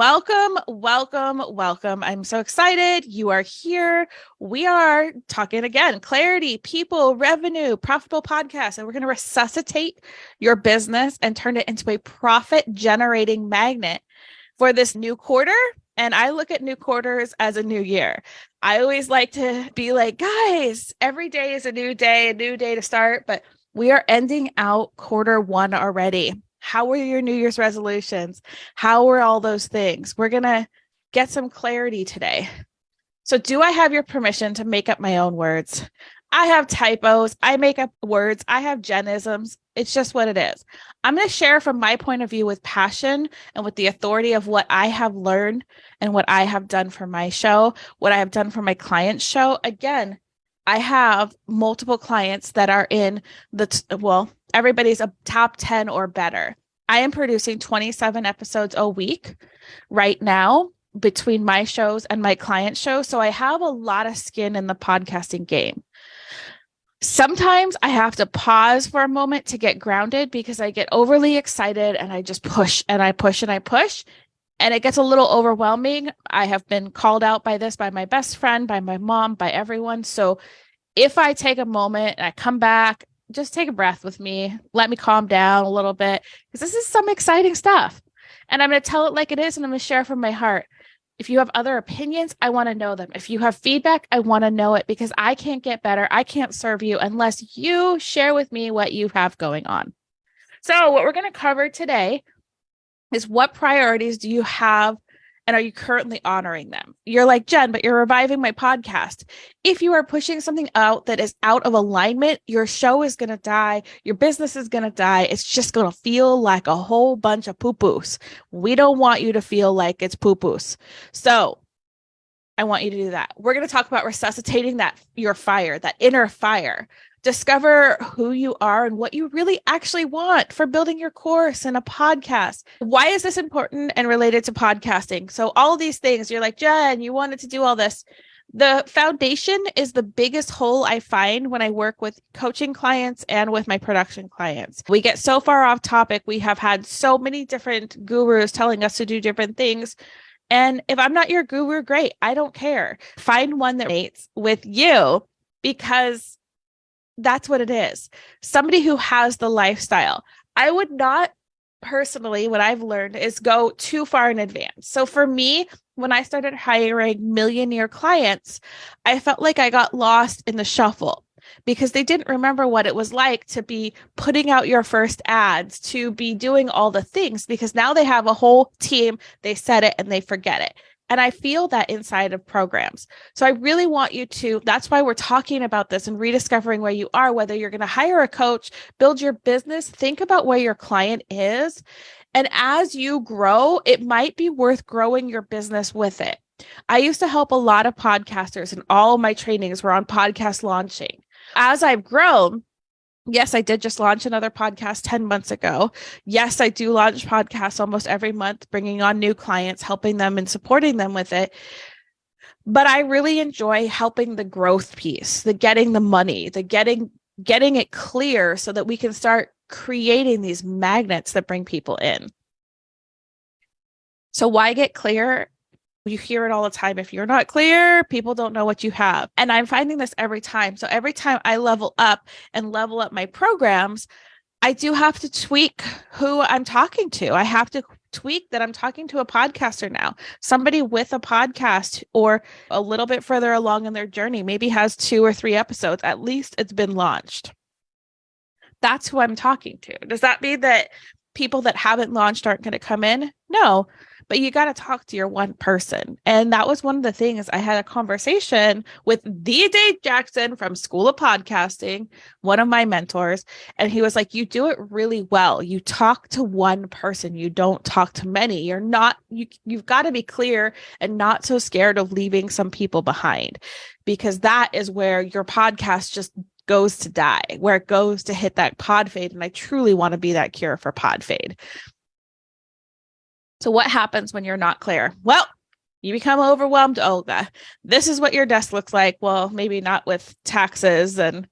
Welcome, welcome, welcome. I'm so excited. You are here. We are talking again, clarity, people, revenue, profitable podcast, and we're going to resuscitate your business and turn it into a profit generating magnet for this new quarter. And I look at new quarters as a new year. I always like to be like, guys, every day is a new day to start, but we are ending out quarter one already. How were your New Year's resolutions? How were all those things? We're going to get some clarity today. So do I have your permission to make up my own words? I have typos. I make up words. I have Jenisms. It's just what it is. I'm going to share from my point of view with passion and with the authority of what I have learned and what I have done for my show, what I have done for my client's show. Again, I have multiple clients that are in everybody's a top 10 or better. I am producing 27 episodes a week right now between my shows and my client show. So I have a lot of skin in the podcasting game. Sometimes I have to pause for a moment to get grounded because I get overly excited and I just push and I push and I push. And it gets a little overwhelming. I have been called out by this, by my best friend, by my mom, by everyone. So if I take a moment and I come back, just take a breath with me. Let me calm down a little bit because this is some exciting stuff. And I'm going to tell it like it is and I'm going to share from my heart. If you have other opinions, I want to know them. If you have feedback, I want to know it because I can't get better. I can't serve you unless you share with me what you have going on. So what we're going to cover today is what priorities do you have and are you currently honoring them? You're like, Jen, but you're reviving my podcast. If you are pushing something out that is out of alignment, your show is going to die. Your business is going to die. It's just going to feel like a whole bunch of poo-poos. We don't want you to feel like it's poo-poos. So I want you to do that. We're going to talk about resuscitating your fire, that inner fire. Discover who you are and what you really actually want for building your course and a podcast. Why is this important and related to podcasting? So all these things, you're like, Jen, you wanted to do all this. The foundation is the biggest hole I find when I work with coaching clients and with my production clients. We get so far off topic. We have had so many different gurus telling us to do different things. And if I'm not your guru, great. I don't care. Find one that mates with you because that's what it is. Somebody who has the lifestyle. I would not personally, what I've learned is go too far in advance. So for me, when I started hiring millionaire clients, I felt like I got lost in the shuffle because they didn't remember what it was like to be putting out your first ads, to be doing all the things because now they have a whole team, they set it and they forget it. And I feel that inside of programs. So I really want you to, that's why we're talking about this and rediscovering where you are, whether you're going to hire a coach, build your business, think about where your client is. And as you grow, it might be worth growing your business with it. I used to help a lot of podcasters and all of my trainings were on podcast launching. As I've grown, yes, I did just launch another podcast 10 months ago. Yes, I do launch podcasts almost every month, bringing on new clients, helping them and supporting them with it. But I really enjoy helping the growth piece, the getting the money, the getting it clear so that we can start creating these magnets that bring people in. So why get clear? You hear it all the time. If you're not clear, people don't know what you have. And I'm finding this every time. So every time I level up my programs, I do have to tweak who I'm talking to. I have to tweak that I'm talking to a podcaster now, somebody with a podcast or a little bit further along in their journey, maybe has 2 or 3 episodes. At least it's been launched. That's who I'm talking to. Does that mean that people that haven't launched aren't going to come in? No. But you got to talk to your one person. And that was one of the things. I had a conversation with the Dave Jackson from School of Podcasting, one of my mentors. And he was like, you do it really well. You talk to one person. You don't talk to many. You've got to be clear and not so scared of leaving some people behind, because that is where your podcast just goes to die, where it goes to hit that pod fade. And I truly want to be that cure for pod fade. So what happens when you're not clear? Well, you become overwhelmed. Oh, this is what your desk looks like. Well, maybe not with taxes and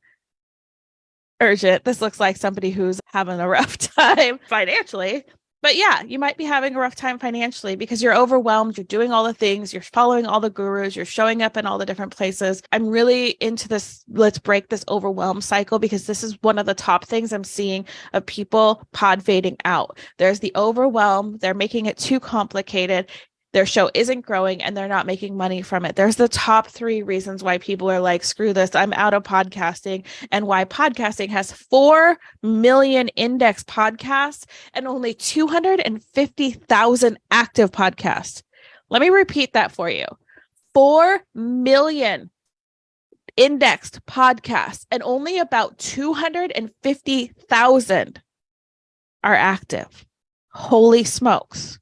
urgent. This looks like somebody who's having a rough time financially. But yeah, you might be having a rough time financially because you're overwhelmed. You're doing all the things, you're following all the gurus, you're showing up in all the different places. I'm really into this. Let's break this overwhelm cycle, because this is one of the top things I'm seeing of people pod fading out. There's the overwhelm. They're making it too complicated. Their show isn't growing and they're not making money from it. There's the top 3 reasons why people are like, screw this, I'm out of podcasting, and why podcasting has 4 million index podcasts and only 250,000 active podcasts. Let me repeat that for you. 4 million indexed podcasts and only about 250,000 are active. Holy smokes.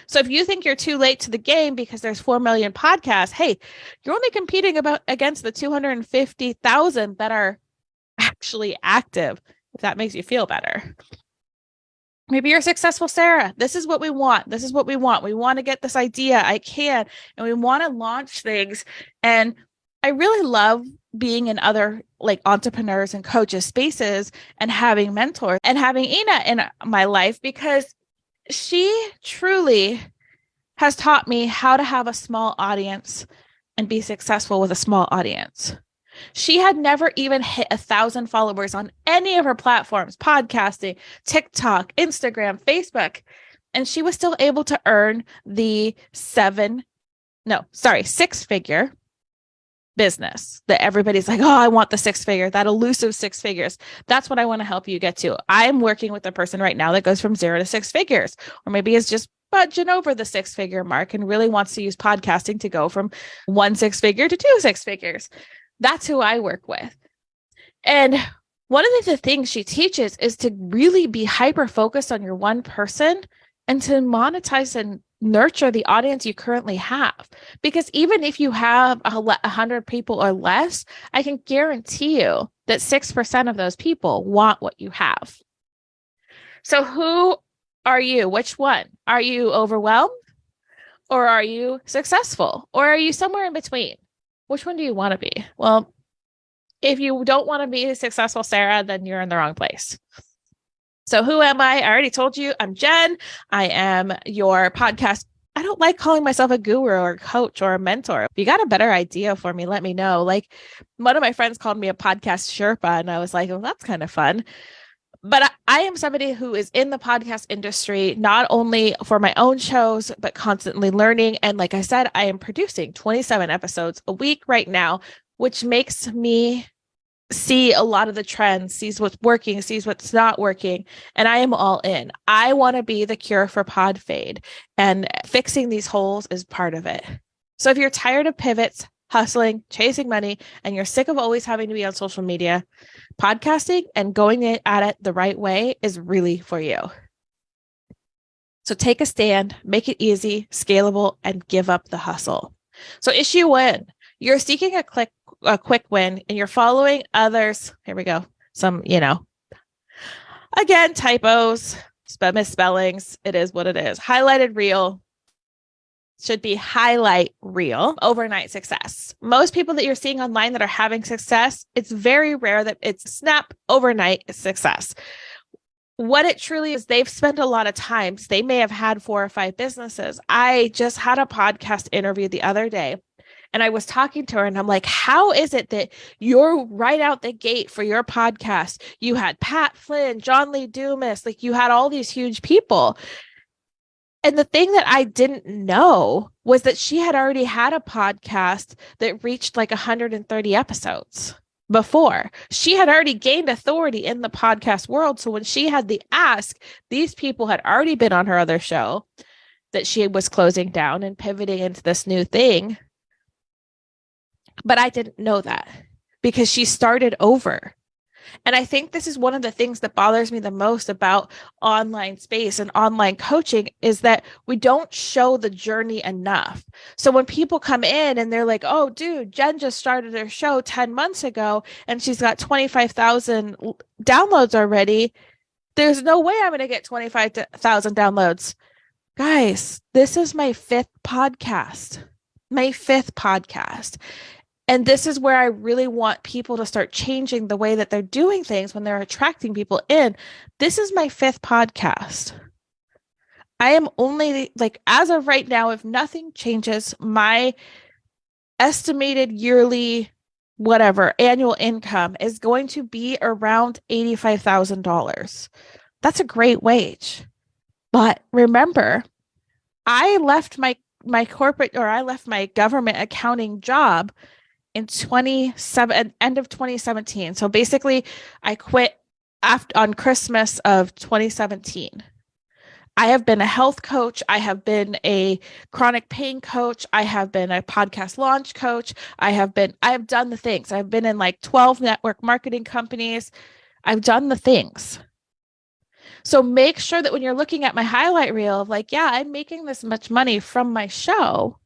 So if you think you're too late to the game because there's 4 million podcasts, hey, you're only competing against the 250,000 that are actually active, if that makes you feel better. Maybe you're successful, Sarah. This is what we want. This is what we want. We want to get this idea. I can. And we want to launch things. And I really love being in other like entrepreneurs and coaches spaces and having mentors and having Ina in my life, because she truly has taught me how to have a small audience and be successful with a small audience. She had never even hit 1,000 followers on any of her platforms, podcasting, TikTok, Instagram, Facebook. And she was still able to earn the 6-figure business that everybody's like, oh, I want the 6-figure, that elusive 6 figures. That's what I want to help you get to. I'm working with a person right now that goes from 0 to 6 figures, or maybe is just budging over the 6-figure mark and really wants to use podcasting to go from 1 6-figure to 2 6 figures. That's who I work with. And one of the things she teaches is to really be hyper focused on your one person and to monetize and nurture the audience you currently have. Because even if you have 100 people or less, I can guarantee you that 6% of those people want what you have. So who are you? Which one? Are you overwhelmed, or are you successful, or are you somewhere in between? Which one do you want to be? Well, if you don't want to be successful, Sarah, then you're in the wrong place. So who am I? I already told you. I'm Jen. I am your podcast. I don't like calling myself a guru or a coach or a mentor. If you got a better idea for me, let me know. Like, one of my friends called me a podcast sherpa, and I was like, well, that's kind of fun. But I am somebody who is in the podcast industry, not only for my own shows, but constantly learning. And like I said, I am producing 27 episodes a week right now, which makes me see a lot of the trends, sees what's working, sees what's not working. And I am all in. I want to be the cure for pod fade, and fixing these holes is part of it. So if you're tired of pivots, hustling, chasing money, and you're sick of always having to be on social media, podcasting and going at it the right way is really for you. So take a stand, make it easy, scalable, and give up the hustle. So issue 1, you're seeking a quick win and you're following others. Here we go. Some, again, typos, misspellings. It is what it is. Highlighted reel should be highlight reel overnight success. Most people that you're seeing online that are having success, it's very rare that it's snap overnight success. What it truly is, they've spent a lot of time. They may have had 4 or 5 businesses. I just had a podcast interview the other day, and I was talking to her and I'm like, how is it that you're right out the gate for your podcast? You had Pat Flynn, John Lee Dumas, like you had all these huge people. And the thing that I didn't know was that she had already had a podcast that reached like 130 episodes before. She had already gained authority in the podcast world. So when she had the ask, these people had already been on her other show that she was closing down and pivoting into this new thing. But I didn't know that because she started over. And I think this is one of the things that bothers me the most about online space and online coaching is that we don't show the journey enough. So when people come in and they're like, oh, dude, Jen just started her show 10 months ago and she's got 25,000 downloads already. There's no way I'm going to get 25,000 downloads. Guys, this is my 5th podcast. And this is where I really want people to start changing the way that they're doing things when they're attracting people in. This is my 5th podcast. I am only like, as of right now, if nothing changes, my estimated yearly, whatever, annual income is going to be around $85,000. That's a great wage. But remember, I left my corporate, or I left my government accounting job in 27 end of 2017. So basically I quit after on Christmas of 2017. I have been a health coach. I have been a chronic pain coach. I have been a podcast launch coach. I have done the things. I've been in like 12 network marketing companies. I've done the things. So make sure that when you're looking at my highlight reel of like, yeah, I'm making this much money from my show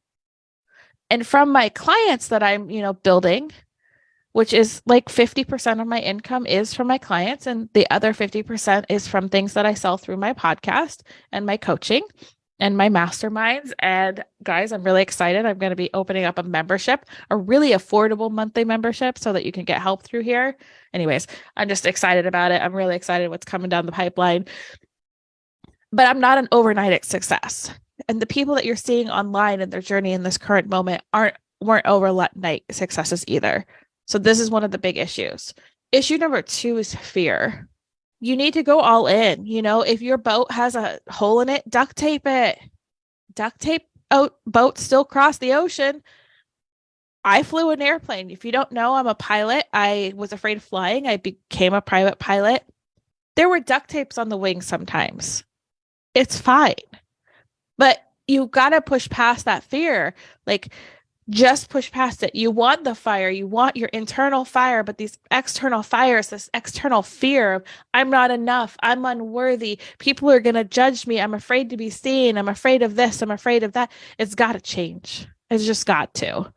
and from my clients that I'm, building, which is like 50% of my income is from my clients. And the other 50% is from things that I sell through my podcast and my coaching and my masterminds. And guys, I'm really excited. I'm going to be opening up a membership, a really affordable monthly membership so that you can get help through here. Anyways, I'm just excited about it. I'm really excited what's coming down the pipeline. But I'm not an overnight success. And the people that you're seeing online in their journey in this current moment weren't overnight successes either. So this is one of the big issues. Issue number 2 is fear. You need to go all in. If your boat has a hole in it, duct tape it. Duct tape boat still cross the ocean. I flew an airplane. If you don't know, I'm a pilot. I was afraid of flying. I became a private pilot. There were duct tapes on the wings sometimes. It's fine. But you got to push past that fear. Like, just push past it. You want the fire, you want your internal fire, but these external fires, this external fear of I'm not enough, I'm unworthy, people are going to judge me, I'm afraid to be seen, I'm afraid of this, I'm afraid of that. It's got to change. It's just got to.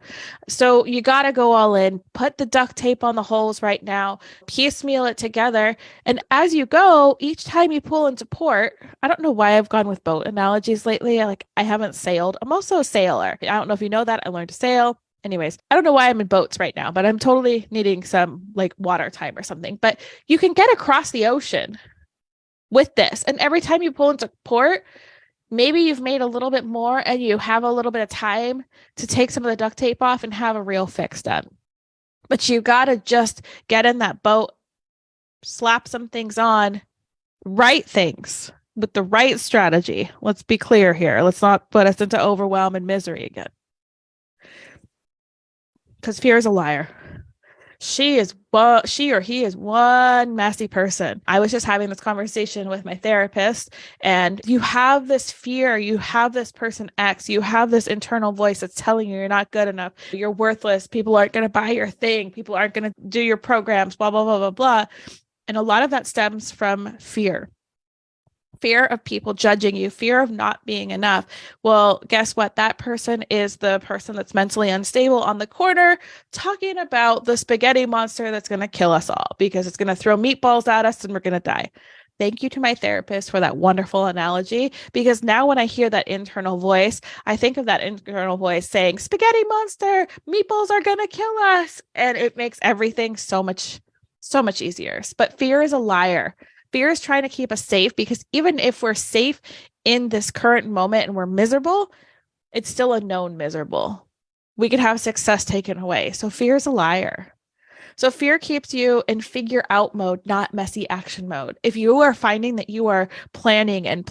So you got to go all in, put the duct tape on the holes right now, piecemeal it together. And as you go, each time you pull into port, I don't know why I've gone with boat analogies lately. I haven't sailed. I'm also a sailor. I don't know if you know that. I learned to sail. Anyways, I don't know why I'm in boats right now, but I'm totally needing some like water time or something. But you can get across the ocean with this. And every time you pull into port, maybe you've made a little bit more and you have a little bit of time to take some of the duct tape off and have a real fix done. But you got to just get in that boat, slap some things on, right things with the right strategy. Let's be clear here. Let's not put us into overwhelm and misery again. Because fear is a liar. She or he is one messy person. I was just having this conversation with my therapist, and you have this fear, you have this person X, you have this internal voice that's telling you you're not good enough, you're worthless, people aren't going to buy your thing, people aren't going to do your programs, blah, blah, blah, blah, blah. And a lot of that stems from fear. Fear of people judging you, fear of not being enough. Well, guess what? That person is the person that's mentally unstable on the corner talking about the spaghetti monster that's going to kill us all because it's going to throw meatballs at us and we're going to die. Thank you to my therapist for that wonderful analogy, because now when I hear that internal voice, I think of that internal voice saying, spaghetti monster, meatballs are going to kill us. And it makes everything so much easier. But fear is a liar. Fear is trying to keep us safe, because even if we're safe in this current moment and we're miserable, it's still a known miserable. We could have success taken away. So fear is a liar. So fear keeps you in figure out mode, not messy action mode. If you are finding that you are planning and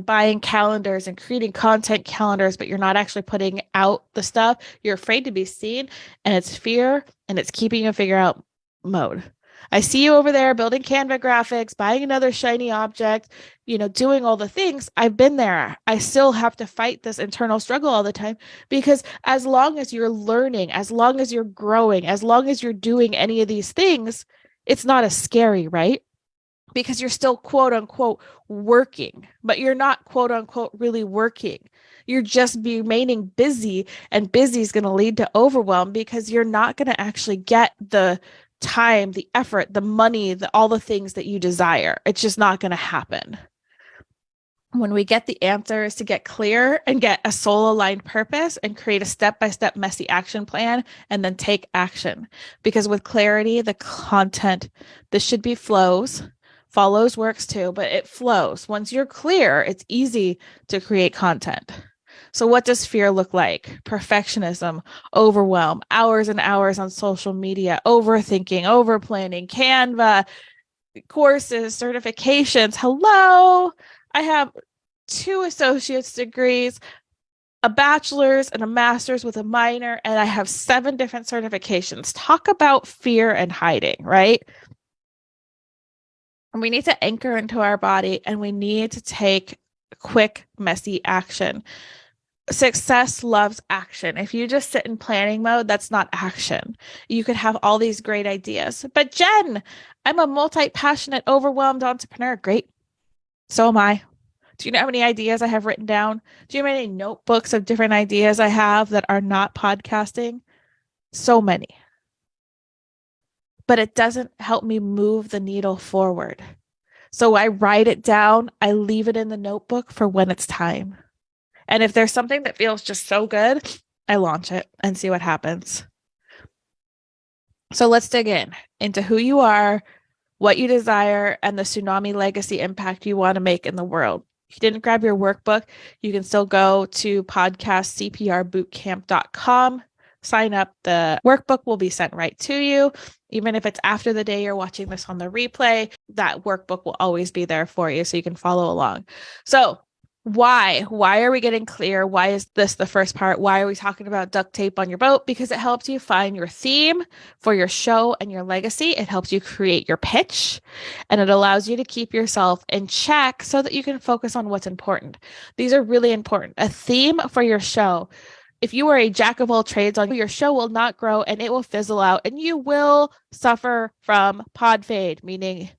buying calendars and creating content calendars, but you're not actually putting out the stuff, you're afraid to be seen, and it's fear and it's keeping you in figure out mode. I see you over there building Canva graphics, buying another shiny object, doing all the things. I've been there. I still have to fight this internal struggle all the time, because as long as you're learning, as long as you're growing, as long as you're doing any of these things, it's not as scary, right? Because you're still quote unquote working, but you're not quote unquote really working. You're just remaining busy, and busy is going to lead to overwhelm, because you're not going to actually get the time, the effort, the money, all the things that you desire. It's just not going to happen. When we get the answers to get clear and get a soul aligned purpose and create a step-by-step messy action plan and then take action. Because with clarity, the content, this should be flows. Follows works too, but it flows. Once you're clear, it's easy to create content. So what does fear look like? Perfectionism, overwhelm, hours and hours on social media, overthinking, overplanning, Canva, courses, certifications. Hello. I have 2 associate's degrees, a bachelor's and a master's with a minor, and I have 7 different certifications. Talk about fear and hiding, right? And we need to anchor into our body, and we need to take quick, messy action. Success loves action. If you just sit in planning mode, that's not action. You could have all these great ideas. But Jen, I'm a multi-passionate, overwhelmed entrepreneur. Great. So am I. Do you know how many ideas I have written down? Do you know how many notebooks of different ideas I have that are not podcasting? So many. But it doesn't help me move the needle forward. So I write it down. I leave it in the notebook for when it's time. And if there's something that feels just so good, I launch it and see what happens. So let's dig into who you are, what you desire, and the tsunami legacy impact you want to make in the world. If you didn't grab your workbook, you can still go to podcastcprbootcamp.com, sign up. The workbook will be sent right to you. Even if it's after the day you're watching this on the replay, that workbook will always be there for you so you can follow along. So why are we getting clear? Why is this the first part? Why are we talking about duct tape on your boat? Because it helps you find your theme for your show and your legacy. It helps you create your pitch, and it allows you to keep yourself in check so that you can focus on what's important. These are really important. A theme for your show. If you are a jack of all trades on your show will not grow and it will fizzle out, and you will suffer from pod fade, meaning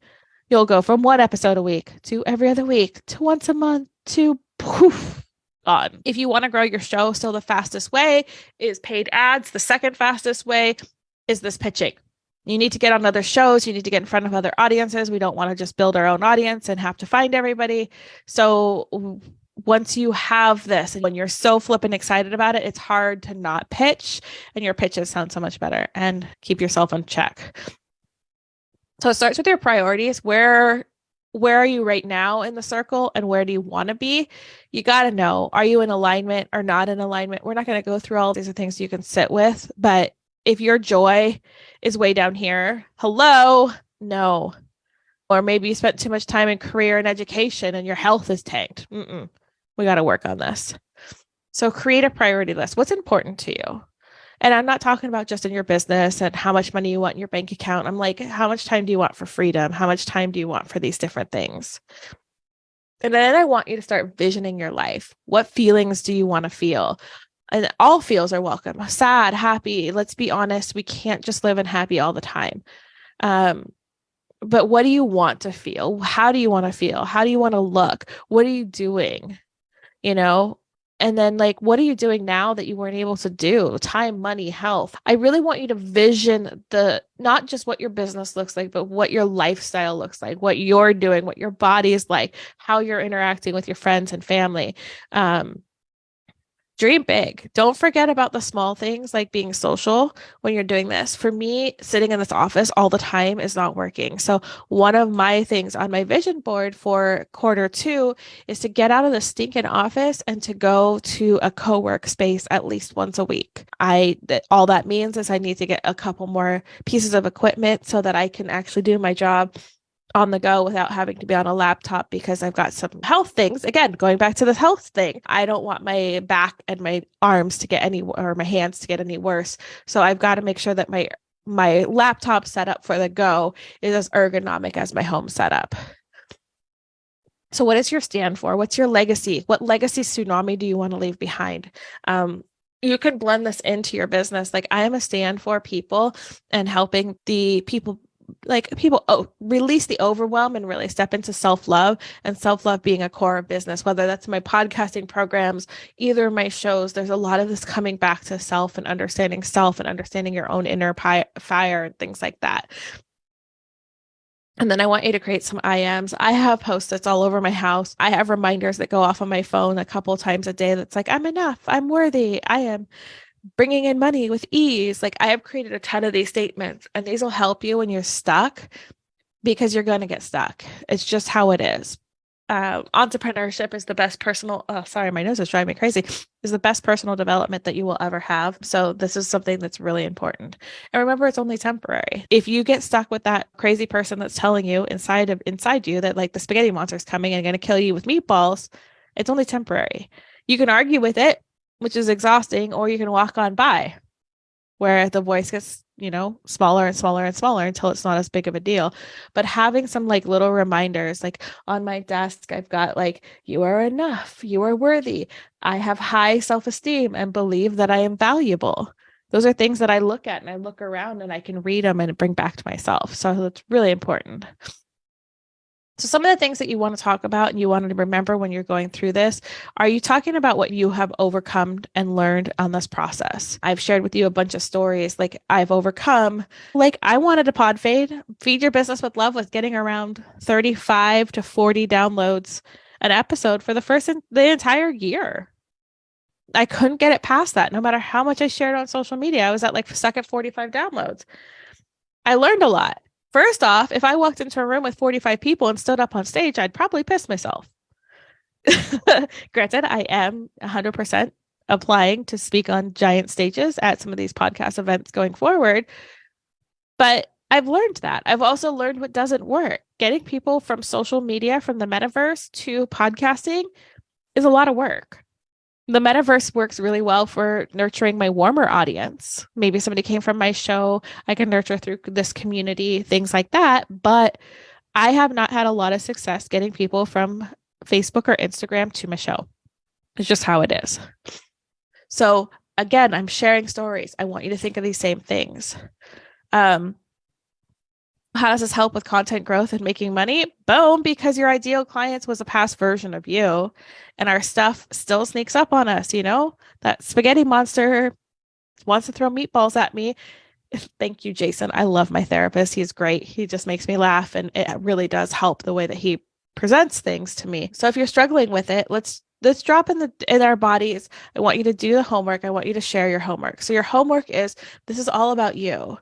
you'll go from 1 episode a week to every other week to once a month to poof, gone. If you want to grow your show, still the fastest way is paid ads. The second fastest way is this pitching. You need to get on other shows. You need to get in front of other audiences. We don't want to just build our own audience and have to find everybody. So once you have this and when you're so flippin' excited about it, it's hard to not pitch, and your pitches sound so much better, and keep yourself in check. So it starts with your priorities. Where are you right now in the circle, and where do you want to be? You got to know, are you in alignment or not in alignment? We're not going to go through all these things you can sit with, but if your joy is way down here, hello, no. Or maybe you spent too much time in career and education and your health is tanked. We got to work on this. So create a priority list. What's important to you? And I'm not talking about just in your business and how much money you want in your bank account. I'm like, how much time do you want for freedom? How much time do you want for these different things? And then I want you to start visioning your life. What feelings do you want to feel? And all feels are welcome. Sad, happy. Let's be honest. We can't just live in happy all the time. But what do you want to feel? How do you want to feel? How do you want to look? What are you doing? And then what are you doing now that you weren't able to do? Time, money, health. I really want you to vision not just what your business looks like, but what your lifestyle looks like, what you're doing, what your body is like, how you're interacting with your friends and family. Dream big. Don't forget about the small things like being social when you're doing this. For me, sitting in this office all the time is not working. So one of my things on my vision board for Q2 is to get out of the stinking office and to go to a co-work space at least once a week. All that means is I need to get a couple more pieces of equipment so that I can actually do my job on the go without having to be on a laptop, because I've got some health things. Again, going back to the health thing, I don't want my back and my arms to get or my hands to get any worse. So I've got to make sure that my laptop setup for the go is as ergonomic as my home setup. So what is your stand for? What's your legacy? What legacy tsunami do you want to leave behind? You can blend this into your business. I am a stand for people and helping the people release the overwhelm and really step into self-love, and self-love being a core of business, whether that's my podcasting programs, either of my shows. There's a lot of this coming back to self and understanding your own inner fire and things like that. And then I want you to create some IMs. I have Post-its all over my house. I have reminders that go off on my phone a couple times a day. That's I'm enough. I'm worthy. I am bringing in money with ease. I have created a ton of these statements, and these will help you when you're stuck because you're going to get stuck. It's just how it is. Entrepreneurship is the best personal, sorry, my nose is driving me crazy, is the best personal development that you will ever have. So this is something that's really important. And remember, it's only temporary. If you get stuck with that crazy person that's telling you inside you that like the spaghetti monster is coming and going to kill you with meatballs, it's only temporary. You can argue with it, which is exhausting, or you can walk on by, where the voice gets, smaller and smaller and smaller until it's not as big of a deal. But having some like little reminders, like on my desk, I've got like, you are enough, you are worthy, I have high self-esteem and believe that I am valuable. Those are things that I look at and I look around and I can read them and bring back to myself. So that's really important. So some of the things that you want to talk about and you want to remember when you're going through this, are you talking about what you have overcome and learned on this process? I've shared with you a bunch of stories like I've overcome, like I wanted to feed your business with love was getting around 35 to 40 downloads an episode for the entire year. I couldn't get it past that. No matter how much I shared on social media, I was stuck at 45 downloads. I learned a lot. First off, if I walked into a room with 45 people and stood up on stage, I'd probably piss myself. Granted, I am 100% applying to speak on giant stages at some of these podcast events going forward. But I've learned that. I've also learned what doesn't work. Getting people from social media, from the metaverse to podcasting is a lot of work. The metaverse works really well for nurturing my warmer audience. Maybe somebody came from my show, I can nurture through this community, things like that. But I have not had a lot of success getting people from Facebook or Instagram to my show. It's just how it is. So again, I'm sharing stories. I want you to think of these same things. How does this help with content growth and making money? Boom, because your ideal clients was a past version of you and our stuff still sneaks up on us, that spaghetti monster wants to throw meatballs at me. Thank you, Jason. I love my therapist. He's great. He just makes me laugh and it really does help the way that he presents things to me. So if you're struggling with it, let's drop in our bodies. I want you to do the homework. I want you to share your homework. So your homework is, this is all about you.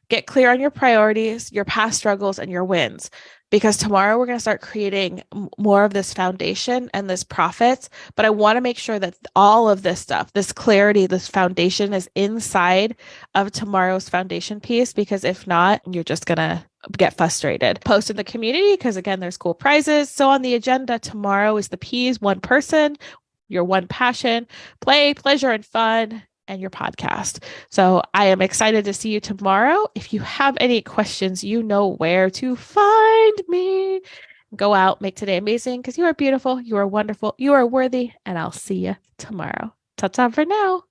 Get clear on your priorities, your past struggles, and your wins. Because tomorrow we're going to start creating more of this foundation and this profits. But I want to make sure that all of this stuff, this clarity, this foundation is inside of tomorrow's foundation piece. Because if not, you're just going to get frustrated. Post in the community because, again, there's cool prizes. So on the agenda tomorrow is the P's, one person, your one passion, play, pleasure, and fun, and your podcast. So I am excited to see you tomorrow. If you have any questions, you know where to find me. Go out, make today amazing because you are beautiful, you are wonderful, you are worthy, and I'll see you tomorrow. Ta-ta for now.